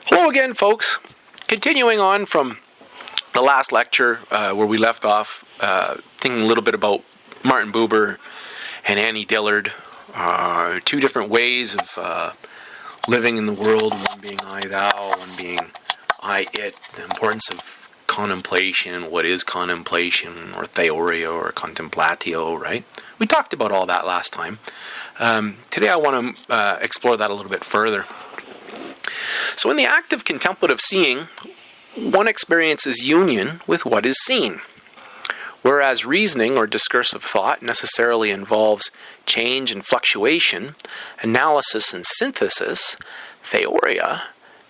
Hello again, folks. Continuing on from the last lecture where we left off, thinking a little bit about Martin Buber and Annie Dillard, two different ways of living in the world, one being I, thou, one being I, it, the importance of contemplation, what is contemplation, or theoria, or contemplatio, right? We talked about all that last time. Today I want to explore that a little bit further. So in the act of contemplative seeing, one experiences union with what is seen. Whereas reasoning or discursive thought necessarily involves change and fluctuation, analysis and synthesis, theoria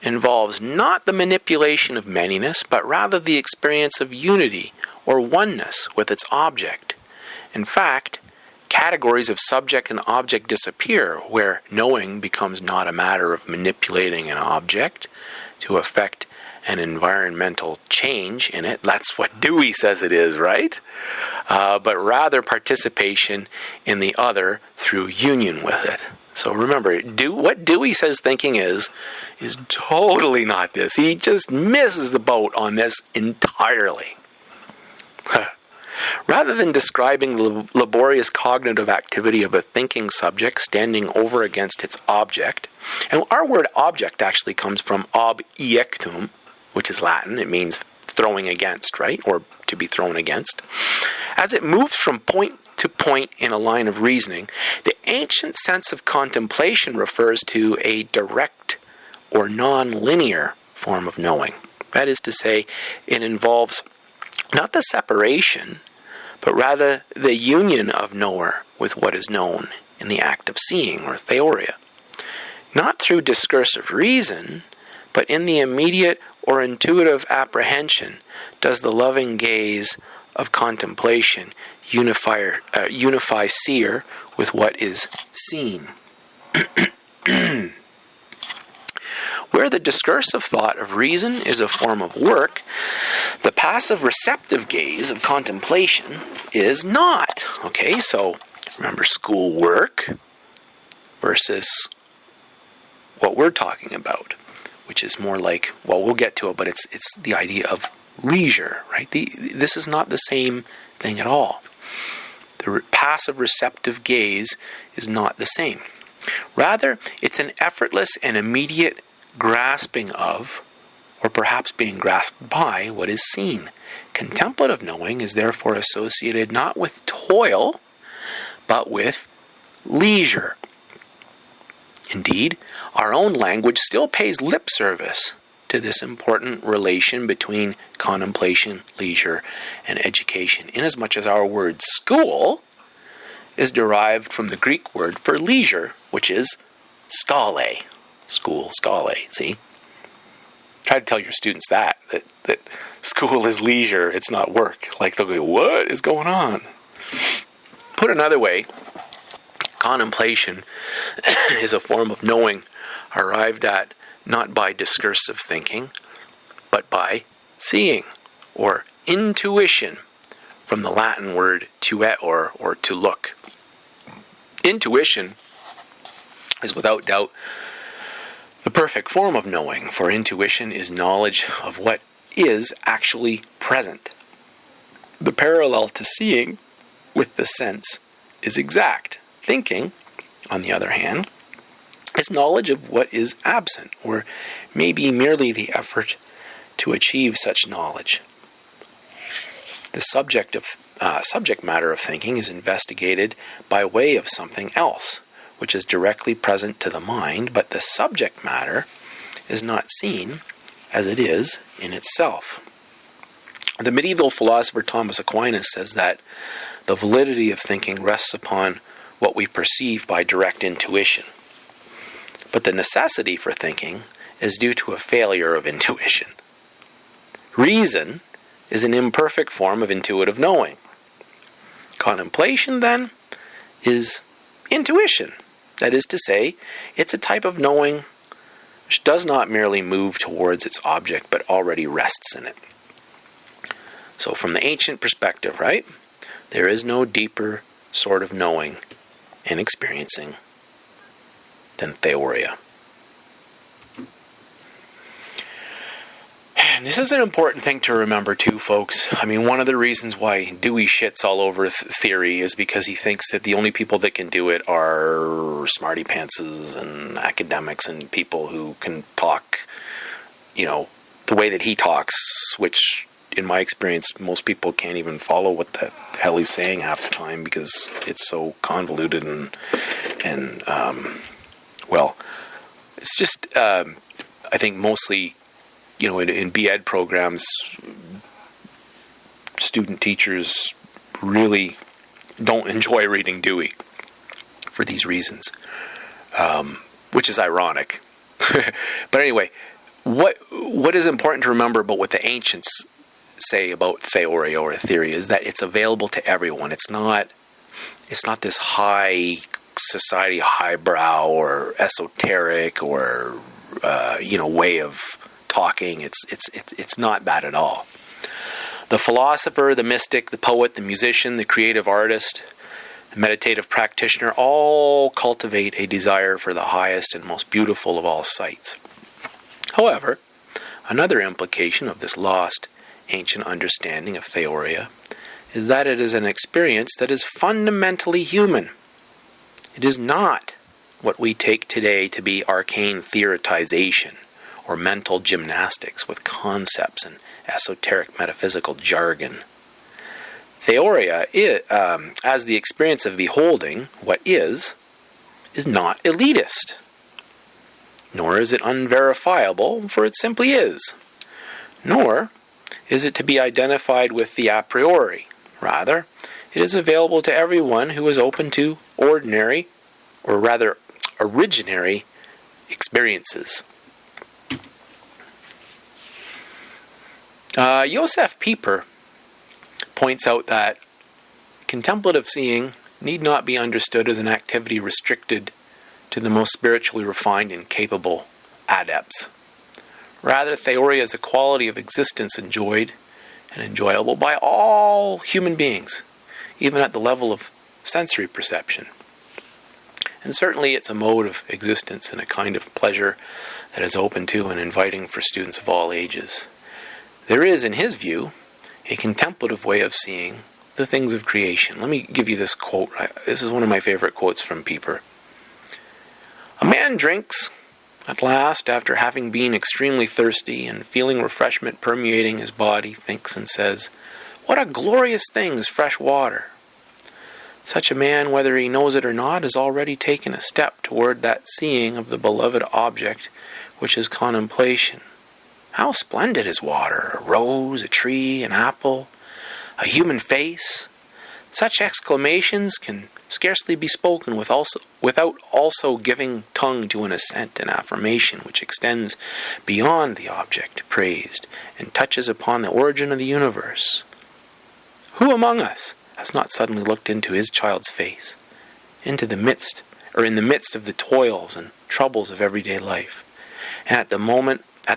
involves not the manipulation of manyness, but rather the experience of unity or oneness with its object. In fact, categories of subject and object disappear, where knowing becomes not a matter of manipulating an object to affect an environmental change in it. That's what Dewey says it is, right? But rather participation in the other through union with it. So remember, what Dewey says thinking is totally not this. He just misses the boat on this entirely. Rather than describing the laborious cognitive activity of a thinking subject standing over against its object, and our word object actually comes from objectum, which is Latin. It means throwing against, right? Or to be thrown against. As it moves from point to point in a line of reasoning, the ancient sense of contemplation refers to a direct or non-linear form of knowing. That is to say, it involves not the separation, but rather the union of knower with what is known in the act of seeing, or theoria. Not through discursive reason, but in the immediate or intuitive apprehension does the loving gaze of contemplation unify seer with what is seen. Where the discursive thought of reason is a form of work, the passive receptive gaze of contemplation is not. Okay, so remember school work versus what we're talking about, which is more like, well, we'll get to it, but it's the idea of leisure, right? This is not the same thing at all. The passive receptive gaze is not the same. Rather, it's an effortless and immediate grasping of, or perhaps being grasped by, what is seen. Contemplative knowing is therefore associated not with toil, but with leisure. Indeed, our own language still pays lip service to this important relation between contemplation, leisure, and education, inasmuch as our word school is derived from the Greek word for leisure, which is schole. School, schole, see? Try to tell your students that school is leisure, it's not work. Like, they'll go, what is going on? Put another way, contemplation is a form of knowing arrived at not by discursive thinking, but by seeing, or intuition, from the Latin word tueor, or to look. Intuition is without doubt the perfect form of knowing, for intuition is knowledge of what is actually present. The parallel to seeing with the sense is exact. Thinking, on the other hand, is knowledge of what is absent, or maybe merely the effort to achieve such knowledge. The subject matter of thinking is investigated by way of something else, which is directly present to the mind, but the subject matter is not seen as it is in itself. The medieval philosopher Thomas Aquinas says that the validity of thinking rests upon what we perceive by direct intuition. But the necessity for thinking is due to a failure of intuition. Reason is an imperfect form of intuitive knowing. Contemplation, then, is intuition. That is to say, it's a type of knowing which does not merely move towards its object, but already rests in it. So from the ancient perspective, right, there is no deeper sort of knowing and experiencing than theoria. And this is an important thing to remember too, folks. I mean, one of the reasons why Dewey shits all over theory is because he thinks that the only people that can do it are smarty pantses and academics and people who can talk, the way that he talks, which in my experience, most people can't even follow what the hell he's saying half the time because it's so convoluted and it's just, I think mostly, in B.Ed programs, student teachers really don't enjoy reading Dewey for these reasons, which is ironic. But anyway, what is important to remember about what the ancients say about theoria or theory is that it's available to everyone. It's not this high society, highbrow or esoteric or way of talking. It's not that at all. The philosopher, the mystic, the poet, the musician, the creative artist, the meditative practitioner all cultivate a desire for the highest and most beautiful of all sights. However, another implication of this lost ancient understanding of theoria is that it is an experience that is fundamentally human. It is not what we take today to be arcane theoretization or mental gymnastics with concepts and esoteric metaphysical jargon. Theoria, as the experience of beholding what is not elitist. Nor is it unverifiable, for it simply is. Nor is it to be identified with the a priori. Rather, it is available to everyone who is open to ordinary, or rather, originary experiences. Josef Pieper points out that contemplative seeing need not be understood as an activity restricted to the most spiritually refined and capable adepts. Rather, theoria is a quality of existence enjoyed and enjoyable by all human beings, even at the level of sensory perception. And certainly it's a mode of existence and a kind of pleasure that is open to and inviting for students of all ages. There is, in his view, a contemplative way of seeing the things of creation. Let me give you this quote. This is one of my favorite quotes from Pieper. A man drinks, at last, after having been extremely thirsty and feeling refreshment permeating his body, thinks and says, "What a glorious thing is fresh water." Such a man, whether he knows it or not, has already taken a step toward that seeing of the beloved object, which is contemplation. How splendid is water! A rose, a tree, an apple, a human face. Such exclamations can scarcely be spoken without also giving tongue to an assent and affirmation which extends beyond the object praised and touches upon the origin of the universe. Who among us has not suddenly looked into his child's face, in the midst of the toils and troubles of everyday life, and at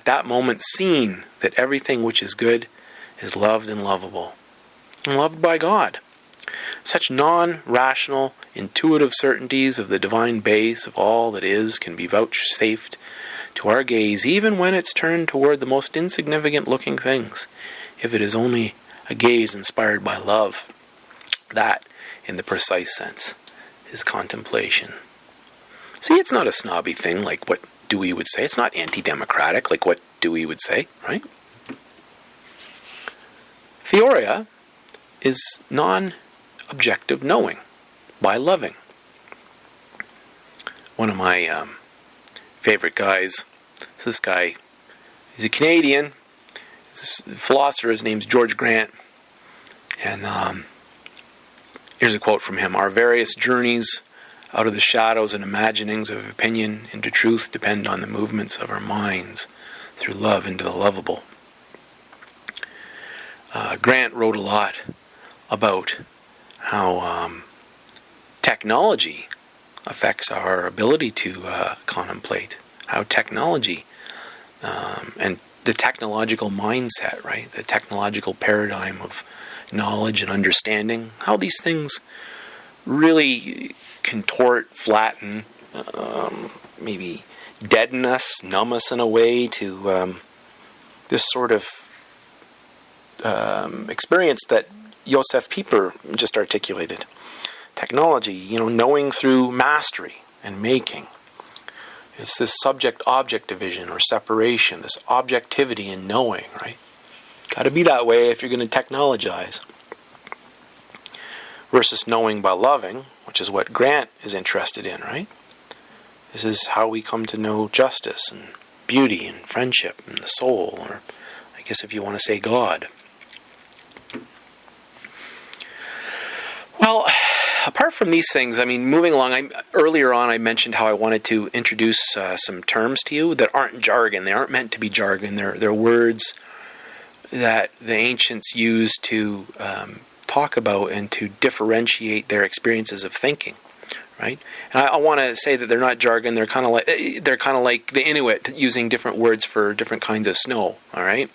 that moment seen that everything which is good is loved and lovable, and loved by God? Such non-rational, intuitive certainties of the divine base of all that is can be vouchsafed to our gaze even when it's turned toward the most insignificant-looking things, if it is only a gaze inspired by love. That, in the precise sense, is contemplation. See, it's not a snobby thing like what Dewey would say. It's not anti-democratic like what Dewey would say, right? Theoria is non-objective knowing by loving. One of my favorite guys is this guy. He's a Canadian. He's a philosopher. His name's George Grant. And here's a quote from him. "Our various journeys out of the shadows and imaginings of opinion into truth depend on the movements of our minds through love into the lovable." Grant wrote a lot about how technology affects our ability to contemplate, how technology and the technological mindset, right, the technological paradigm of knowledge and understanding, how these things really contort, flatten, maybe deaden us, numb us in a way to this sort of experience that Josef Pieper just articulated. Technology, knowing through mastery and making. It's this subject-object division or separation, this objectivity in knowing, right? Got to be that way if you're going to technologize. Versus knowing by loving, which is what Grant is interested in, right? This is how we come to know justice and beauty and friendship and the soul, or I guess if you want to say God. Well, apart from these things, moving along, earlier on I mentioned how I wanted to introduce some terms to you that aren't jargon. They aren't meant to be jargon. They're words that the ancients used to talk about and to differentiate their experiences of thinking, right? And I want to say that they're not jargon. They're kind of like the Inuit using different words for different kinds of snow. All right.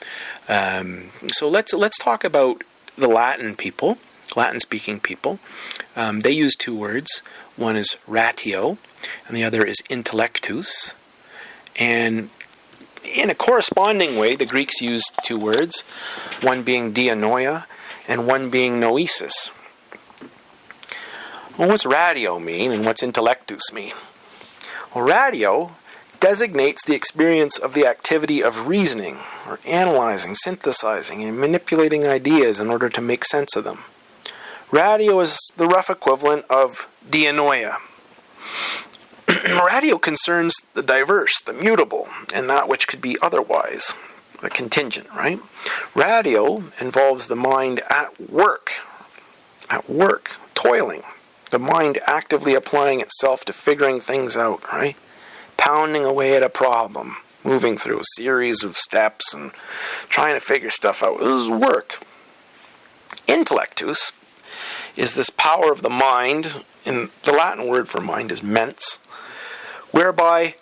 So let's talk about the Latin-speaking people. They use two words. One is ratio, and the other is intellectus. And in a corresponding way, the Greeks used two words, one being dianoia and one being noesis. Well, what's ratio mean and what's intellectus mean? Well, ratio designates the experience of the activity of reasoning or analyzing, synthesizing, and manipulating ideas in order to make sense of them. Ratio is the rough equivalent of dianoia. Ratio concerns the diverse, the mutable, and that which could be otherwise, the contingent, right? Ratio involves the mind at work, toiling. The mind actively applying itself to figuring things out, right? Pounding away at a problem, moving through a series of steps and trying to figure stuff out. This is work. Intellectus is this power of the mind, and the Latin word for mind is mens, whereby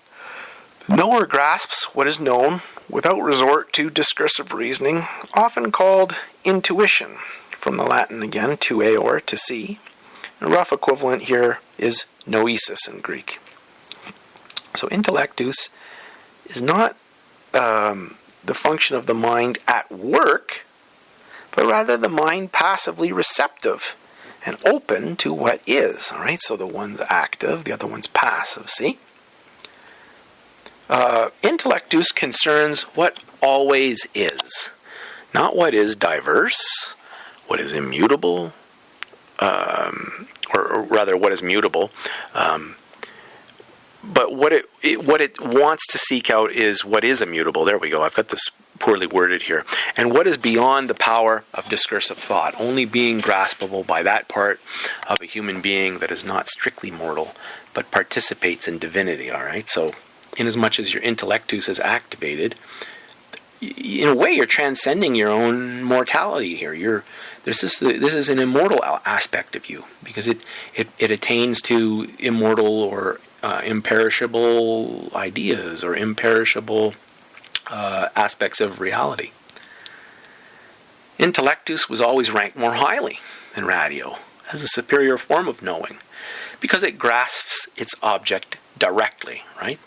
the knower grasps what is known without resort to discursive reasoning, often called intuition, from the Latin again, to or to see. The rough equivalent here is noesis in Greek. So intellectus is not the function of the mind at work, but rather the mind passively receptive and open to what is. All right, so the one's active, the other one's passive. See? Intellectus concerns what always is, not what is diverse, what is immutable, or rather what is mutable, but what it wants to seek out is what is immutable. There we go. I've got this poorly worded here. And what is beyond the power of discursive thought, only being graspable by that part of a human being that is not strictly mortal, but participates in divinity. All right. So, inasmuch as your intellectus is activated, in a way, you're transcending your own mortality here. This is an immortal aspect of you, because it attains to immortal or imperishable ideas or imperishable aspects of reality. Intellectus was always ranked more highly than ratio as a superior form of knowing, because it grasps its object directly, right?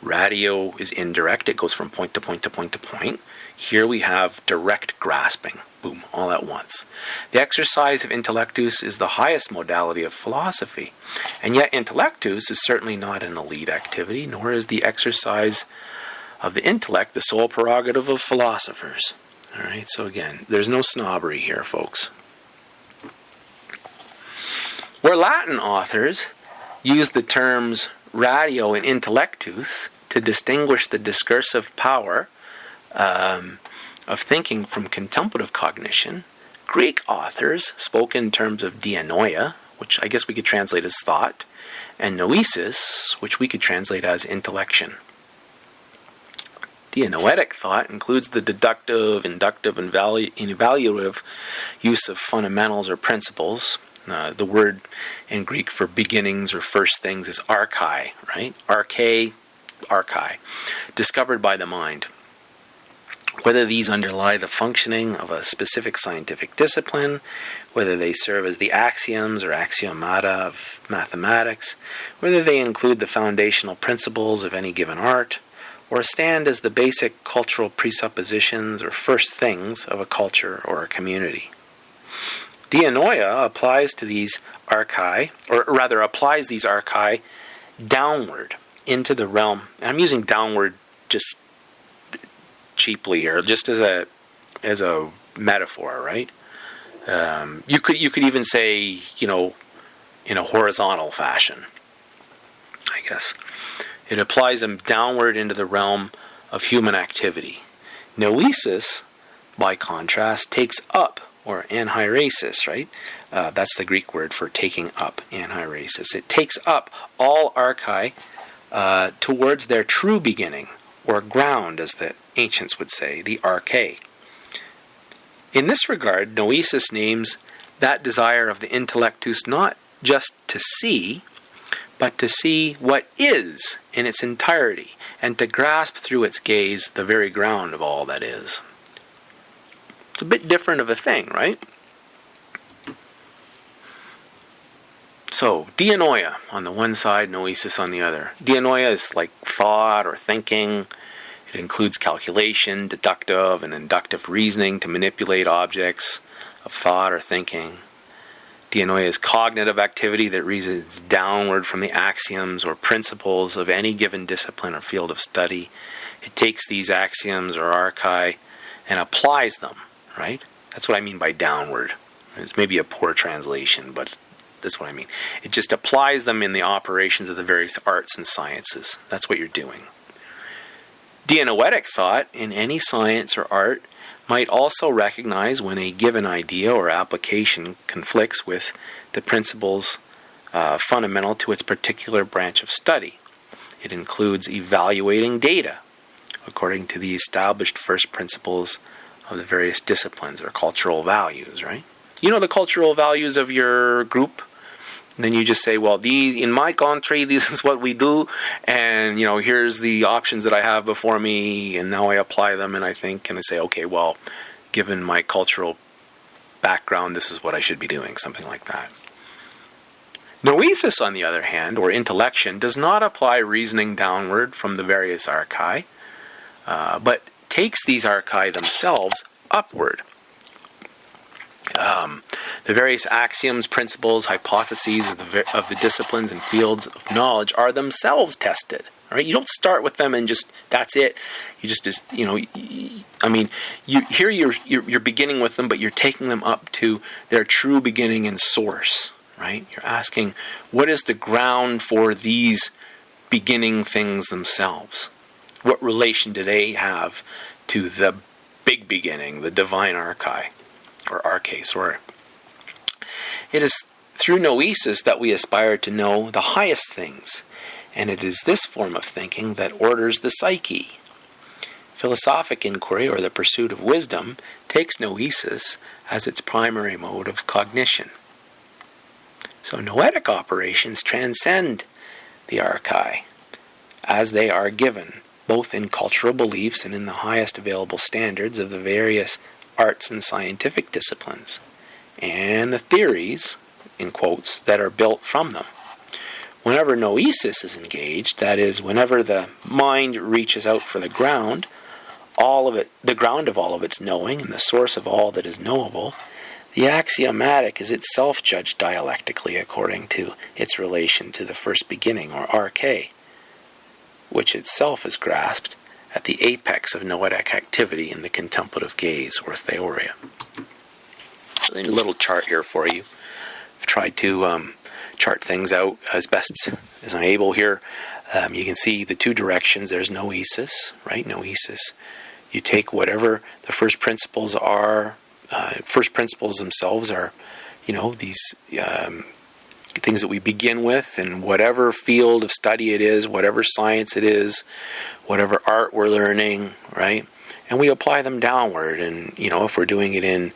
Ratio is indirect. It goes from point to point to point to point. Here we have direct grasping. Boom, all at once. The exercise of intellectus is the highest modality of philosophy. And yet intellectus is certainly not an elite activity, nor is the exercise of the intellect the sole prerogative of philosophers. All right, so again, there's no snobbery here, folks. Where Latin authors use the terms ratio and intellectus to distinguish the discursive power of thinking from contemplative cognition, Greek authors spoke in terms of dianoia, which I guess we could translate as thought, and noesis, which we could translate as intellection. Dianoetic thought includes the deductive, inductive, and evaluative use of fundamentals or principles. The word in Greek for beginnings or first things is archai, right? Archai, discovered by the mind. Whether these underlie the functioning of a specific scientific discipline, whether they serve as the axioms or axiomata of mathematics, whether they include the foundational principles of any given art, or stand as the basic cultural presuppositions or first things of a culture or a community. Dianoia applies to these archai, or rather applies these archai downward into the realm. And I'm using downward just cheaply here, just as a metaphor, right? You could even say, in a horizontal fashion, I guess. It applies them downward into the realm of human activity. Noesis, by contrast, takes up, or anheiresis, right? That's the Greek word for taking up, anheiresis. It takes up all archai towards their true beginning, or ground, as the ancients would say, the arche. In this regard, Noesis names that desire of the intellectus not just to see, but to see what is in its entirety, and to grasp through its gaze the very ground of all that is. It's a bit different of a thing, right? So, dianoia on the one side, noesis on the other. Dianoia is like thought or thinking. It includes calculation, deductive and inductive reasoning to manipulate objects of thought or thinking. Dianoia is cognitive activity that reasons downward from the axioms or principles of any given discipline or field of study. It takes these axioms or archai and applies them, right? That's what I mean by downward. It's maybe a poor translation, but that's what I mean. It just applies them in the operations of the various arts and sciences. That's what you're doing. Dianoetic thought in any science or art might also recognize when a given idea or application conflicts with the principles fundamental to its particular branch of study. It includes evaluating data according to the established first principles of the various disciplines or cultural values, right? You know the cultural values of your group? And then you just say, well, these in my country, this is what we do, and here's the options that I have before me, and now I apply them, and I say, okay, well, given my cultural background, this is what I should be doing, something like that. Noesis, on the other hand, or intellection, does not apply reasoning downward from the various archai, but takes these archai themselves upward. The various axioms, principles, hypotheses of the disciplines and fields of knowledge are themselves tested. Right? You don't start with them and just that's it. You you're beginning with them, but you're taking them up to their true beginning and source. Right? You're asking, what is the ground for these beginning things themselves? What relation do they have to the big beginning, the divine archai? Or arche, sorry. It is through noesis that we aspire to know the highest things, and it is this form of thinking that orders the psyche. Philosophic inquiry, or the pursuit of wisdom, takes noesis as its primary mode of cognition. So noetic operations transcend the archai, as they are given, both in cultural beliefs and in the highest available standards of the various arts and scientific disciplines, and the theories, in quotes, that are built from them. Whenever noesis is engaged, that is, whenever the mind reaches out for the ground of all of its knowing and the source of all that is knowable, the axiomatic is itself judged dialectically according to its relation to the first beginning, or arche, which itself is grasped at the apex of noetic activity in the contemplative gaze, or theoria. So a little chart here for you. I've tried to chart things out as best as I'm able here. You can see the two directions. There's noesis, right? Noesis. You take whatever the first principles are. First principles themselves are, these things that we begin with, in whatever field of study it is, whatever science it is, whatever art we're learning, right? And we apply them downward. And if we're doing it in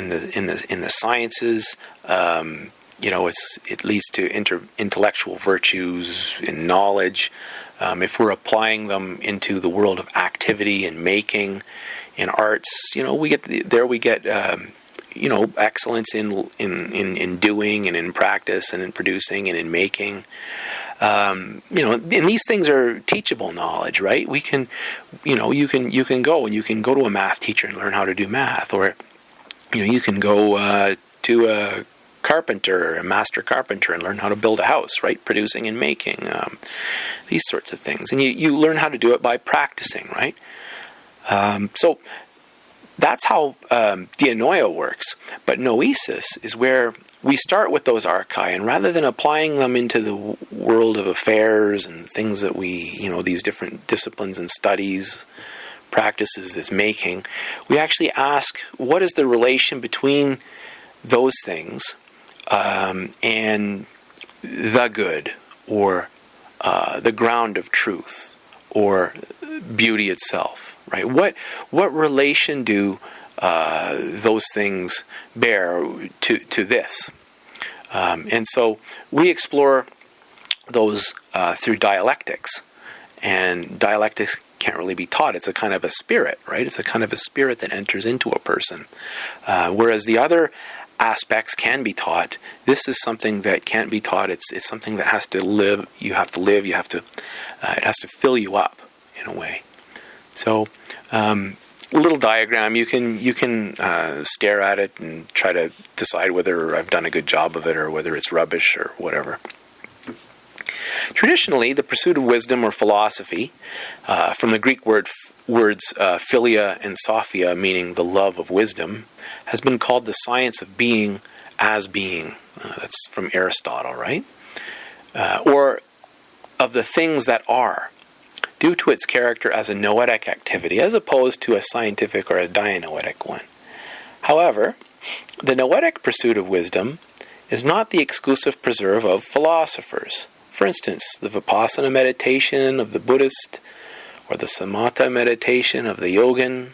the sciences, it leads to intellectual virtues and knowledge. If we're applying them into the world of activity and making, in arts, we get excellence in doing and in practice and in producing and in making. And these things are teachable knowledge, right? We can, you can go to a math teacher and learn how to do math, or you can go to a carpenter, a master carpenter, and learn how to build a house, right? Producing and making, these sorts of things. And you learn how to do it by practicing, right? So that's how dianoia works. But noesis is where we start with those archai, and rather than applying them into the world of affairs and things that we, these different disciplines and studies, practices is making, we actually ask, what is the relation between those things and the good, or the ground of truth, or beauty itself, right? What relation do those things bear to this? And so we explore those through dialectics, and dialectics can't really be taught. It's a kind of a spirit, right? It's a kind of a spirit that enters into a person, whereas the other aspects can be taught. This is something that can't be taught. It's something that has to live. You have to live. It has to fill you up in a way. So, little diagram. You can stare at it and try to decide whether I've done a good job of it or whether it's rubbish or whatever. Traditionally, the pursuit of wisdom or philosophy, from the Greek words philia and sophia, meaning the love of wisdom, has been called the science of being as being. That's from Aristotle, right? Or of the things that are, due to its character as a noetic activity, as opposed to a scientific or a dianoetic one. However, the noetic pursuit of wisdom is not the exclusive preserve of philosophers. For instance, the Vipassana meditation of the Buddhist, or the Samatha meditation of the Yogin,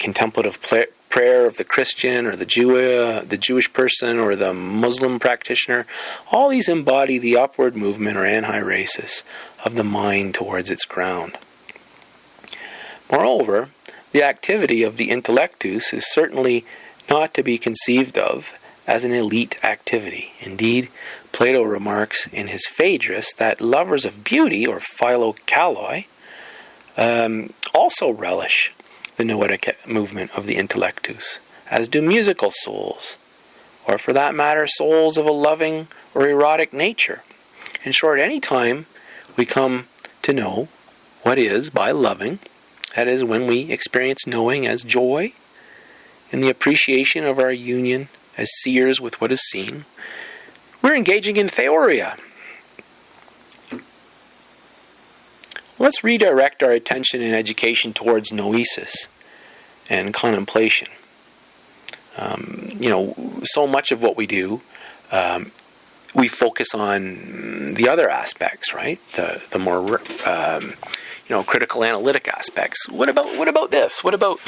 contemplative prayer of the Christian, or the Jewish person, or the Muslim practitioner. All these embody the upward movement or anhirasis of the mind towards its ground. Moreover, the activity of the intellectus is certainly not to be conceived of as an elite activity. Indeed, Plato remarks in his Phaedrus that lovers of beauty, or philokaloi, also relish the noetic movement of the intellectus, as do musical souls, or for that matter, souls of a loving or erotic nature. In short, any time we come to know what is by loving, that is, when we experience knowing as joy, in the appreciation of our union as seers with what is seen, we're engaging in theoria. Let's redirect our attention and education towards noesis and contemplation. So much of what we do, we focus on the other aspects, right? The more critical analytic aspects. What about this? What about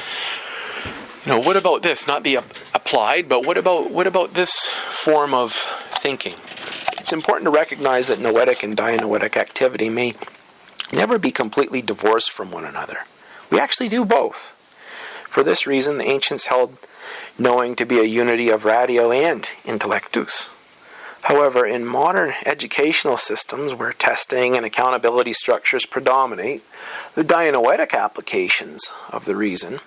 this? Not the applied, but what about this form of thinking? It's important to recognize that noetic and dianoetic activity may never be completely divorced from one another. We actually do both. For this reason, the ancients held knowing to be a unity of ratio and intellectus. However, in modern educational systems where testing and accountability structures predominate, the dianoetic applications of the reason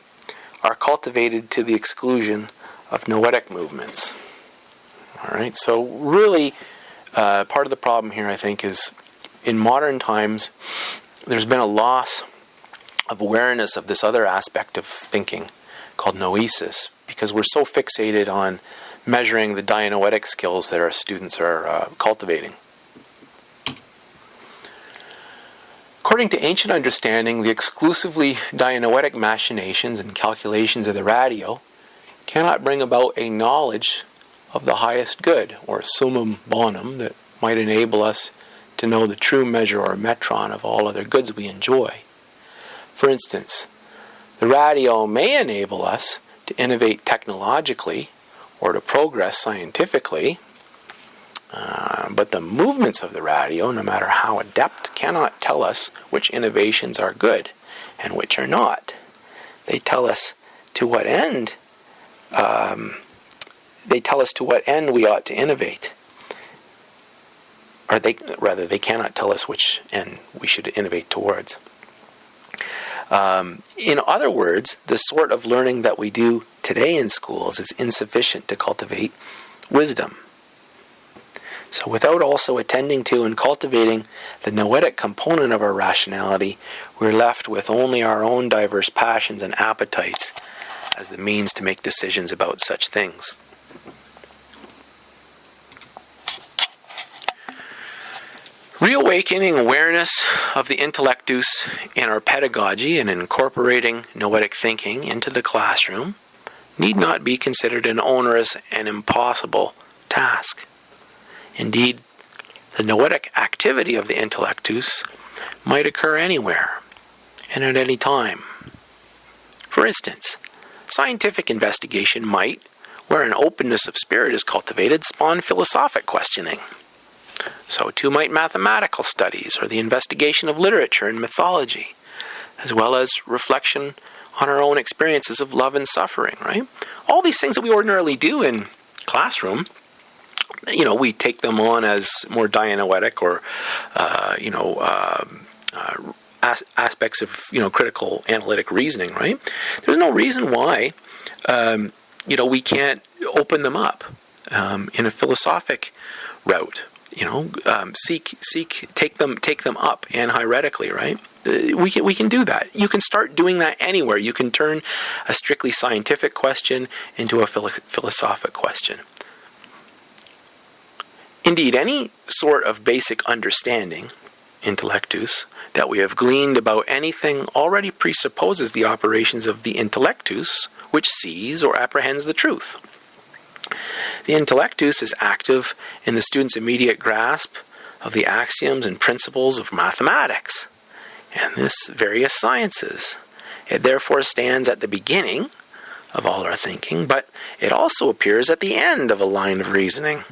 are cultivated to the exclusion of noetic movements. All right, so really, part of the problem here, I think, is in modern times, there's been a loss of awareness of this other aspect of thinking called noesis, because we're so fixated on measuring the dianoetic skills that our students are cultivating. According to ancient understanding, the exclusively dianoetic machinations and calculations of the ratio cannot bring about a knowledge of the highest good, or summum bonum, that might enable us to know the true measure or metron of all other goods we enjoy. For instance, the ratio may enable us to innovate technologically or to progress scientifically, but the movements of the ratio, no matter how adept, cannot tell us which innovations are good and which are not. They tell us to what end. We ought to innovate. or they cannot tell us which end we should innovate towards. In other words, the sort of learning that we do today in schools is insufficient to cultivate wisdom. So without also attending to and cultivating the noetic component of our rationality, we're left with only our own diverse passions and appetites as the means to make decisions about such things. Reawakening awareness of the intellectus in our pedagogy and incorporating noetic thinking into the classroom need not be considered an onerous and impossible task. Indeed, the noetic activity of the intellectus might occur anywhere and at any time. For instance, scientific investigation might, where an openness of spirit is cultivated, spawn philosophic questioning. So too might mathematical studies or the investigation of literature and mythology, as well as reflection on our own experiences of love and suffering, right? All these things that we ordinarily do in classroom, we take them on as more dianoetic or, aspects of, critical analytic reasoning, right? There's no reason why, we can't open them up in a philosophic route. Take them up anheuretically, right? We can do that. You can start doing that anywhere. You can turn a strictly scientific question into a philosophic question. Indeed, any sort of basic understanding, intellectus, that we have gleaned about anything already presupposes the operations of the intellectus, which sees or apprehends the truth. The intellectus is active in the student's immediate grasp of the axioms and principles of mathematics and this various sciences. It therefore stands at the beginning of all our thinking, but it also appears at the end of a line of reasoning,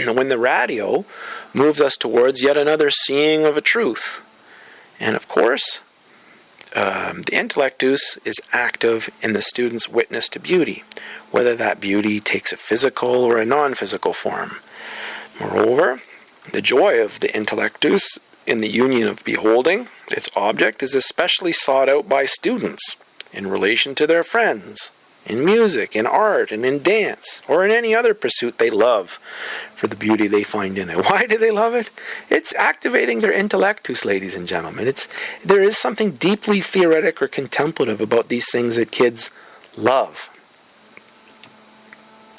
when the ratio moves us towards yet another seeing of a truth. And of course, the intellectus is active in the student's witness to beauty, whether that beauty takes a physical or a non-physical form. Moreover, the joy of the intellectus in the union of beholding its object is especially sought out by students in relation to their friends, in music, in art, and in dance, or in any other pursuit they love for the beauty they find in it. Why do they love it? It's activating their intellectus, ladies and gentlemen. There is something deeply theoretic or contemplative about these things that kids love.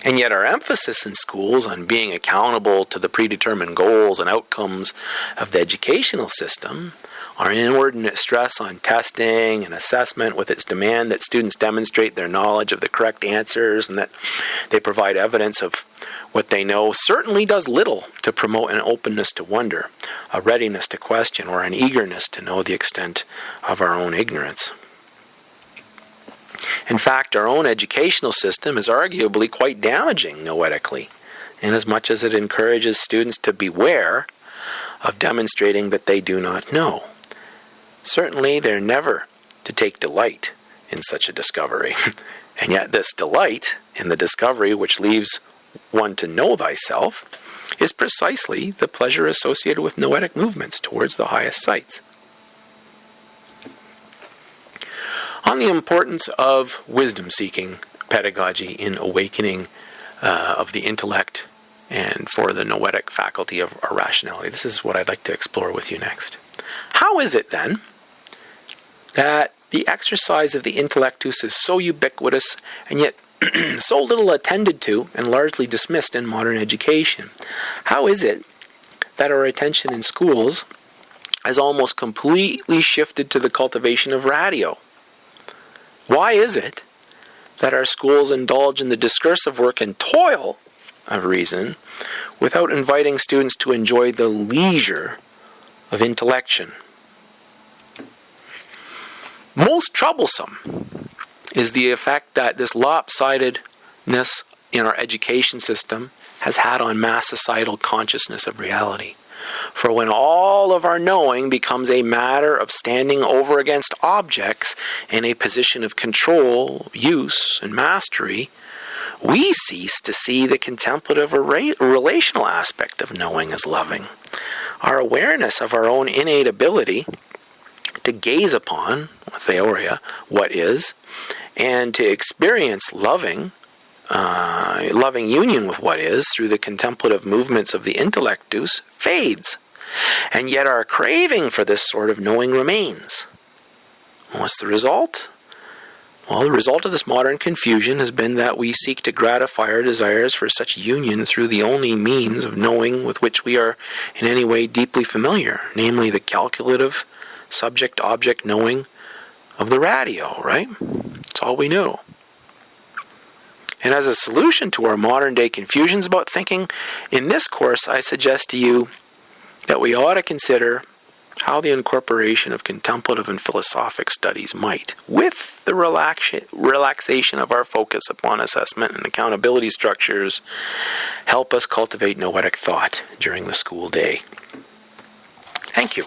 And yet our emphasis in schools on being accountable to the predetermined goals and outcomes of the educational system, our inordinate stress on testing and assessment with its demand that students demonstrate their knowledge of the correct answers and that they provide evidence of what they know, certainly does little to promote an openness to wonder, a readiness to question, or an eagerness to know the extent of our own ignorance. In fact, our own educational system is arguably quite damaging noetically, inasmuch as it encourages students to beware of demonstrating that they do not know. Certainly, they're never to take delight in such a discovery. And yet this delight in the discovery which leaves one to know thyself is precisely the pleasure associated with noetic movements towards the highest sights. On the importance of wisdom-seeking pedagogy in awakening of the intellect and for the noetic faculty of our rationality, this is what I'd like to explore with you next. How is it, then, that the exercise of the intellectus is so ubiquitous and yet so little attended to and largely dismissed in modern education? How is it that our attention in schools has almost completely shifted to the cultivation of ratio? Why is it that our schools indulge in the discursive work and toil of reason without inviting students to enjoy the leisure of intellection? Most troublesome is the effect that this lopsidedness in our education system has had on mass societal consciousness of reality. For when all of our knowing becomes a matter of standing over against objects in a position of control, use, and mastery, we cease to see the contemplative or relational aspect of knowing as loving. Our awareness of our own innate ability to gaze upon, theoria, what is, and to experience loving union with what is through the contemplative movements of the intellectus fades. And yet our craving for this sort of knowing remains. What's the result? Well, the result of this modern confusion has been that we seek to gratify our desires for such union through the only means of knowing with which we are in any way deeply familiar, namely the calculative subject-object knowing of the radio, right? It's all we know. And as a solution to our modern-day confusions about thinking, in this course I suggest to you that we ought to consider how the incorporation of contemplative and philosophic studies might, with the relaxation of our focus upon assessment and accountability structures, help us cultivate noetic thought during the school day. Thank you.